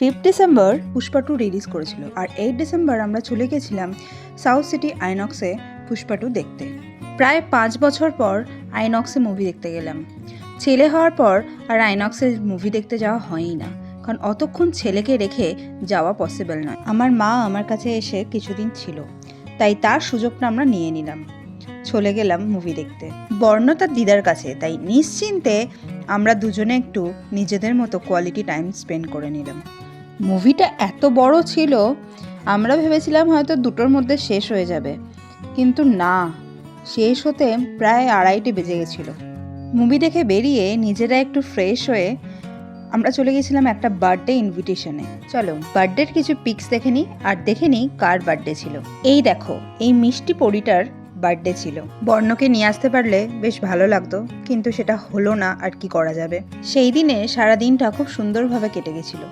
5 December Pushpa 2 release করেছিল আর 8 December আমরা চলে গেছিলাম সাউথ সিটি আইনক্সে পুষ্পা 2 দেখতে। প্রায় 5 বছর পর আইনক্সে মুভি দেখতে গেলাম। ছেলে হওয়ার পর আর আইনক্সে মুভি দেখতে যাওয়া হয়ই না, কারণ অতক্ষণ ছেলেকে রেখে যাওয়া পসিবল নয়। আমার মা আমার কাছে এসে কিছুদিন ছিল, তাই তার সুযোগটা আমরা নিয়ে নিলাম, চলে গেলাম মুভি দেখতে। বর্ণ তার দিদার কাছে, তাই নিশ্চিন্তে আমরা দুজনে একটু নিজেদের মতো কোয়ালিটি টাইম স্পেন্ড করে নিলাম। মুভিটা এত বড় ছিল, আমরা ভেবেছিলাম হয়তো 2টোর মধ্যে শেষ হয়ে যাবে, কিন্তু না, শেষ হতে প্রায় 2:30 বেজে গেছিলো। মুভি দেখে বেরিয়ে নিজেরা একটু ফ্রেশ হয়ে আমরা চলে গেছিলাম একটা বার্থডে ইনভিটেশনে। চলো বার্থডের কিছু পিকস দেখে নিই আর দেখে নিই কার বার্থডে ছিল। এই দেখো, এই মিষ্টি পরিটার বার্থডে ছিল। বর্ণকে নিয়ে আসতে পারলে বেশ ভালো লাগতো, কিন্তু সেটা হলো না, আর কি করা যাবে। সেই দিনে সারা দিনটা খুব সুন্দরভাবে কেটে গেছিল।